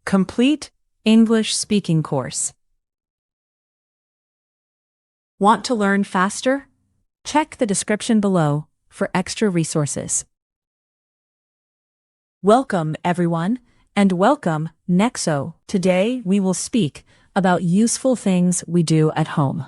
Complete English speaking course. Want to learn faster? Check the description below for extra resources. Welcome, everyone, and welcome, Nexo. Today, we will speak about useful things we do at home.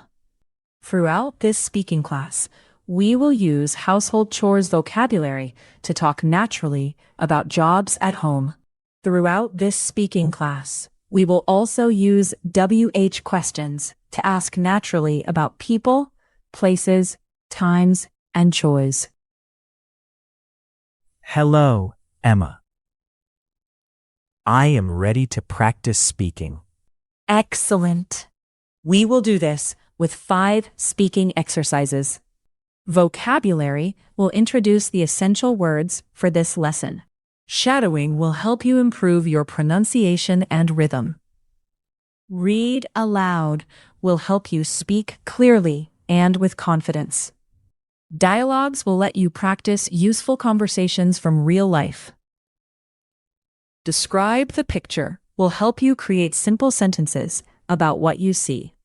Throughout this speaking class, we will use household chores vocabulary to talk naturally about jobs at home. Throughout this speaking class, we will also use WH questions to ask naturally about people, places, times, and chores. Hello, Emma. I am ready to practice speaking. Excellent. We will do this with 5 speaking exercises. Vocabulary will introduce the essential words for this lesson. Shadowing will help you improve your pronunciation and rhythm. Read aloud will help you speak clearly and with confidence. Dialogues will let you practice useful conversations from real life. Describe the picture will help you create simple sentences about what you see.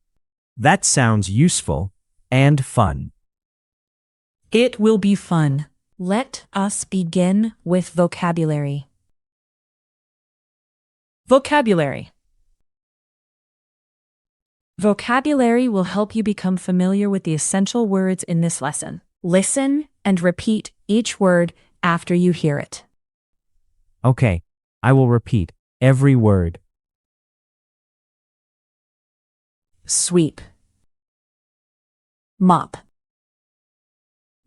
That sounds useful and fun. It will be fun. Let us begin with vocabulary. Vocabulary. Vocabulary will help you become familiar with the essential words in this lesson. Listen and repeat each word after you hear it. Okay, I will repeat every word. Sweep. Mop.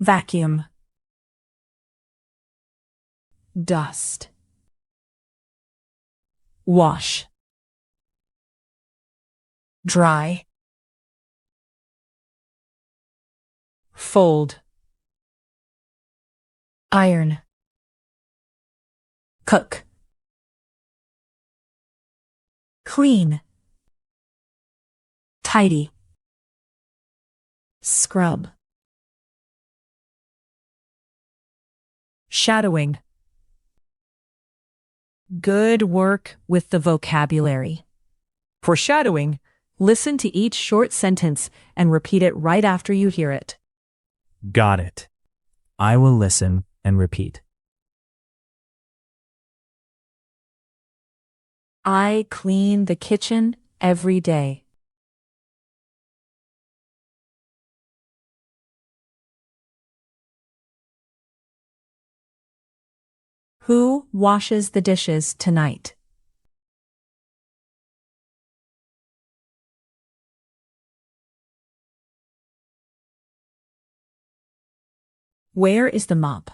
Vacuum. Dust. Wash. Dry. Fold. Iron. Cook. Clean. Tidy. Scrub. Shadowing. Good work with the vocabulary. For shadowing, listen to each short sentence and repeat it right after you hear it. Got it. I will listen and repeat. I clean the kitchen every day. Who washes the dishes tonight? Where is the mop?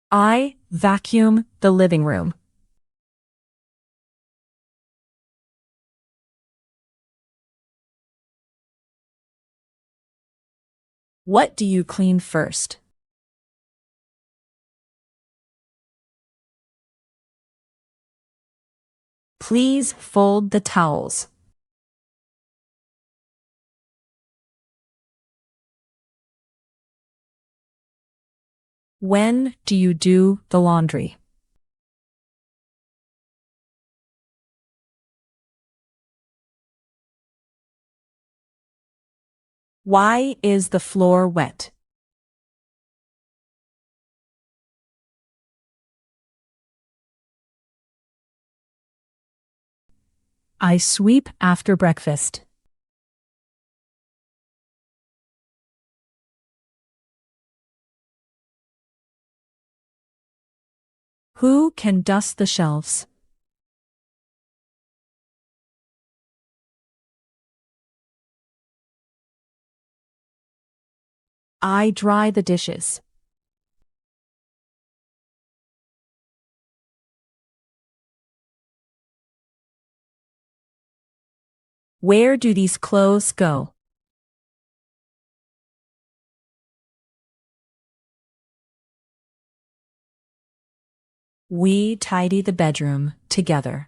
I vacuum the living room. What do you clean first? Please fold the towels. When do you do the laundry? Why is the floor wet? I sweep after breakfast. Who can dust the shelves? I dry the dishes. Where do these clothes go? We tidy the bedroom together.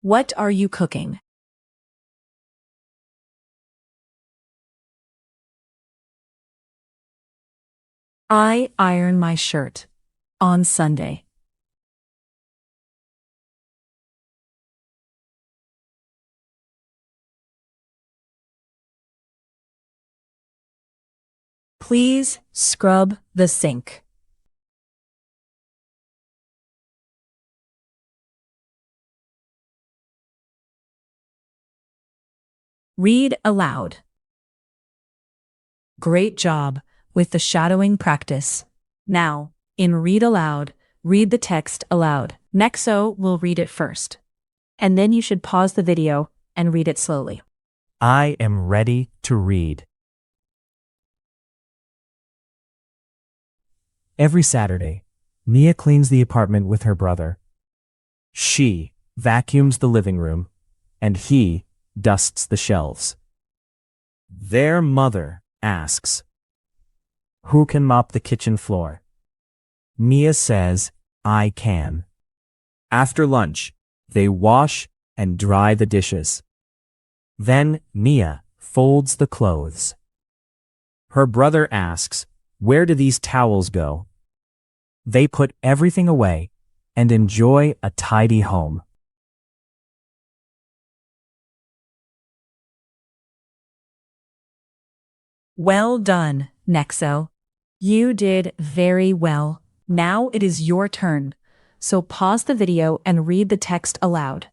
What are you cooking? I iron my shirt on Sunday. Please scrub the sink. Read aloud. Great job with the shadowing practice. Now, in Read Aloud, read the text aloud. Nexo will read it first. And then you should pause the video and read it slowly. I am ready to read. Every Saturday, Mia cleans the apartment with her brother. She vacuums the living room, and he dusts the shelves. Their mother asks, "Who can mop the kitchen floor?" Mia says, "I can." After lunch, they wash and dry the dishes. Then Mia folds the clothes. Her brother asks, "Where do these towels go?" They put everything away and enjoy a tidy home. Well done, Nexo. You did very well. Now it is your turn. So pause the video and read the text aloud.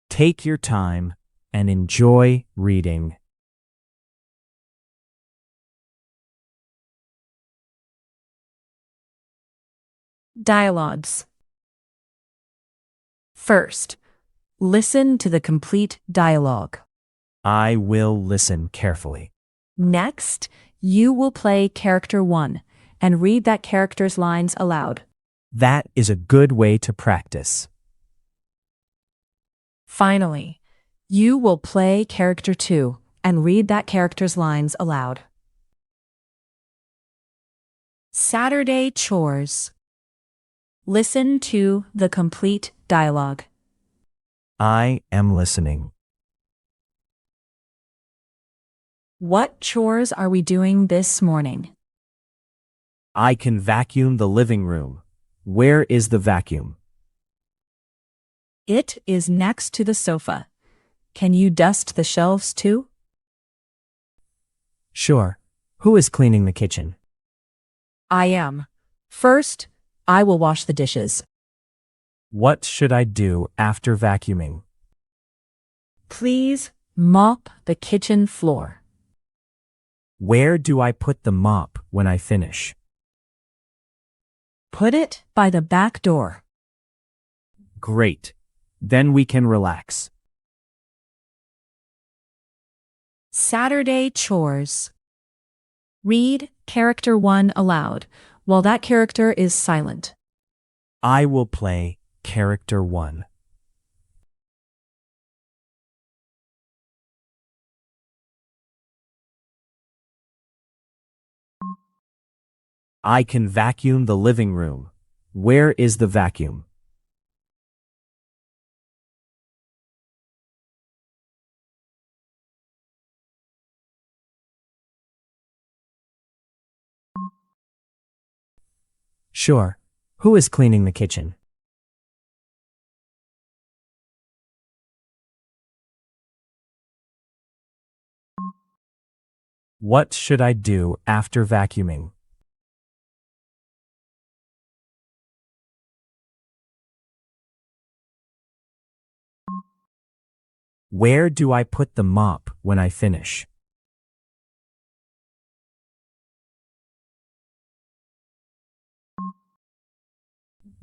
Take your time and enjoy reading. Dialogues. First, listen to the complete dialogue. I will listen carefully. Next, you will play character 1 and read that character's lines aloud. That is a good way to practice. Finally, you will play character 2 and read that character's lines aloud. Saturday chores. Listen to the complete dialogue. I am listening. What chores are we doing this morning? I can vacuum the living room. Where is the vacuum? It is next to the sofa. Can you dust the shelves too? Sure. Who is cleaning the kitchen? I am. First, I will wash the dishes. What should I do after vacuuming? Please mop the kitchen floor. Where do I put the mop when I finish? Put it by the back door. Great. Then we can relax. Saturday chores. Read character 1 aloud while that character is silent. I will play character 1. I can vacuum the living room. Where is the vacuum? Sure. Who is cleaning the kitchen? What should I do after vacuuming? Where do I put the mop when I finish?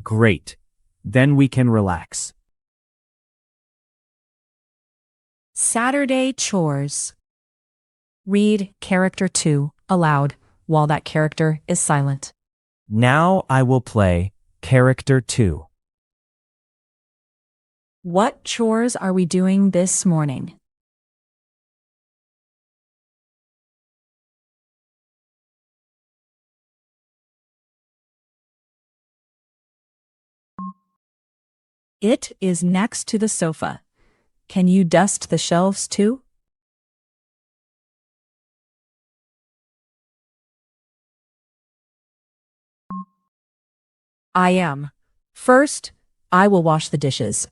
Great. Then we can relax. Saturday chores. Read character 2 aloud while that character is silent. Now I will play character 2. What chores are we doing this morning? It is next to the sofa. Can you dust the shelves too? I am. First, I will wash the dishes.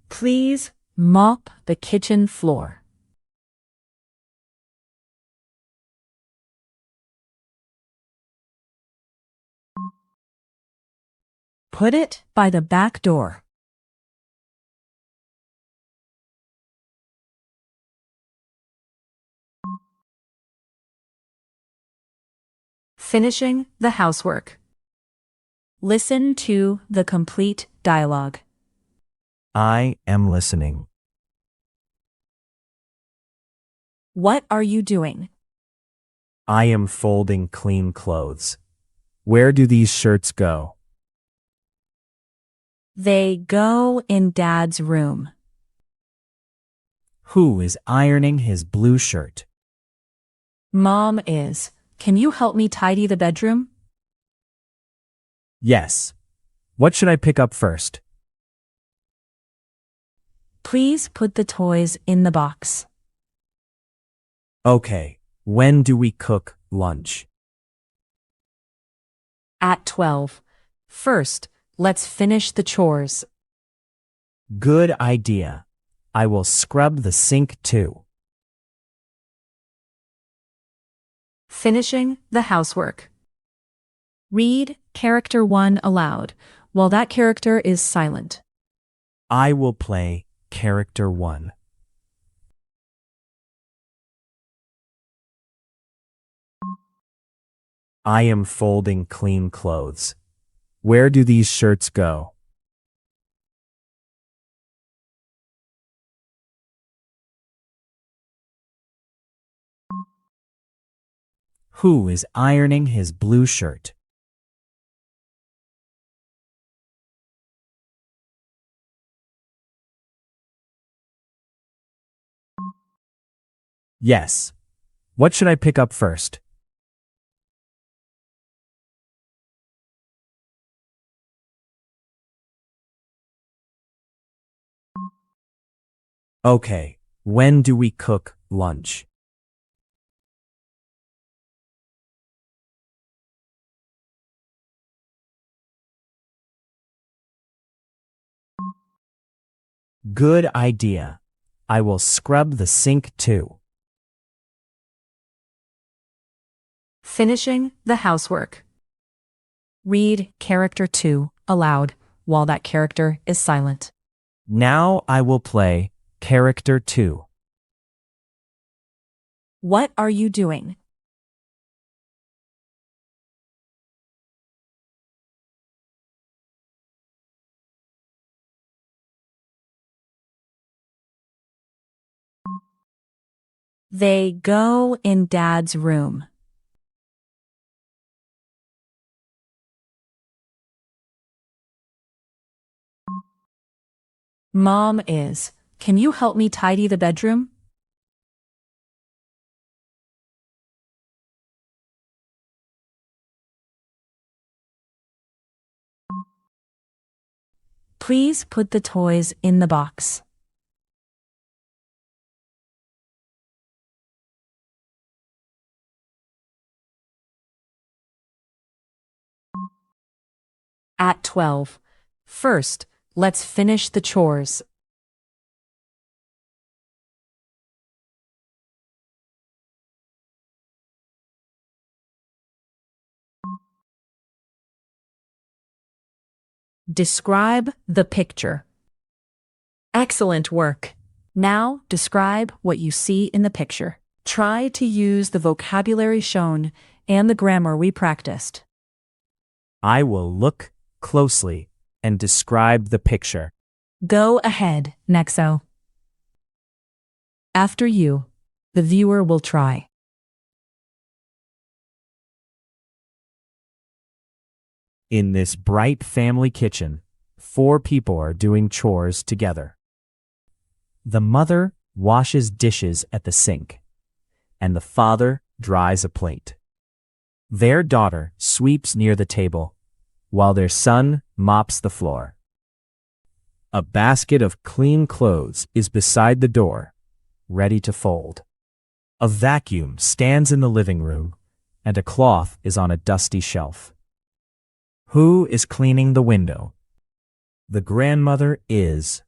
Please mop the kitchen floor. Put it by the back door. Finishing the housework. Listen to the complete dialogue. I am listening. What are you doing? I am folding clean clothes. Where do these shirts go? They go in Dad's room. Who is ironing his blue shirt? Mom is. Can you help me tidy the bedroom? Yes. What should I pick up first? Please put the toys in the box. Okay. When do we cook lunch? At 12. First, let's finish the chores. Good idea. I will scrub the sink too. Finishing the housework. Read character 1 aloud while that character is silent. I will play character 1. I am folding clean clothes. Where do these shirts go? Who is ironing his blue shirt? Yes. What should I pick up first? Okay. When do we cook lunch? Good idea. I will scrub the sink too. Finishing the housework. Read character 2 aloud while that character is silent. Now I will play character 2. What are you doing? They go in Dad's room. Mom is. Can you help me tidy the bedroom? Please put the toys in the box. At 12. First, let's finish the chores. Describe the picture. Excellent work. Now, describe what you see in the picture. Try to use the vocabulary shown and the grammar we practiced. I will look closely and describe the picture. Go ahead, Nexo. After you, the viewer will try. In this bright family kitchen, 4 people are doing chores together. The mother washes dishes at the sink, and the father dries a plate. Their daughter sweeps near the table, while their son mops the floor. A basket of clean clothes is beside the door, ready to fold. A vacuum stands in the living room, and a cloth is on a dusty shelf. Who is cleaning the window? The grandmother is,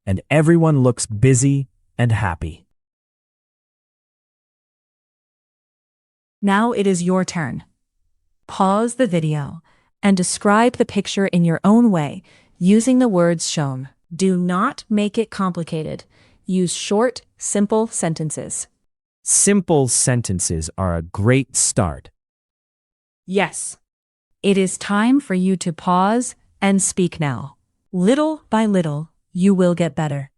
and everyone looks busy and happy. Now it is your turn. Pause the video and describe the picture in your own way using the words shown. Do not make it complicated. Use short, simple sentences. Simple sentences are a great start. Yes. It is time for you to pause and speak now. Little by little, you will get better.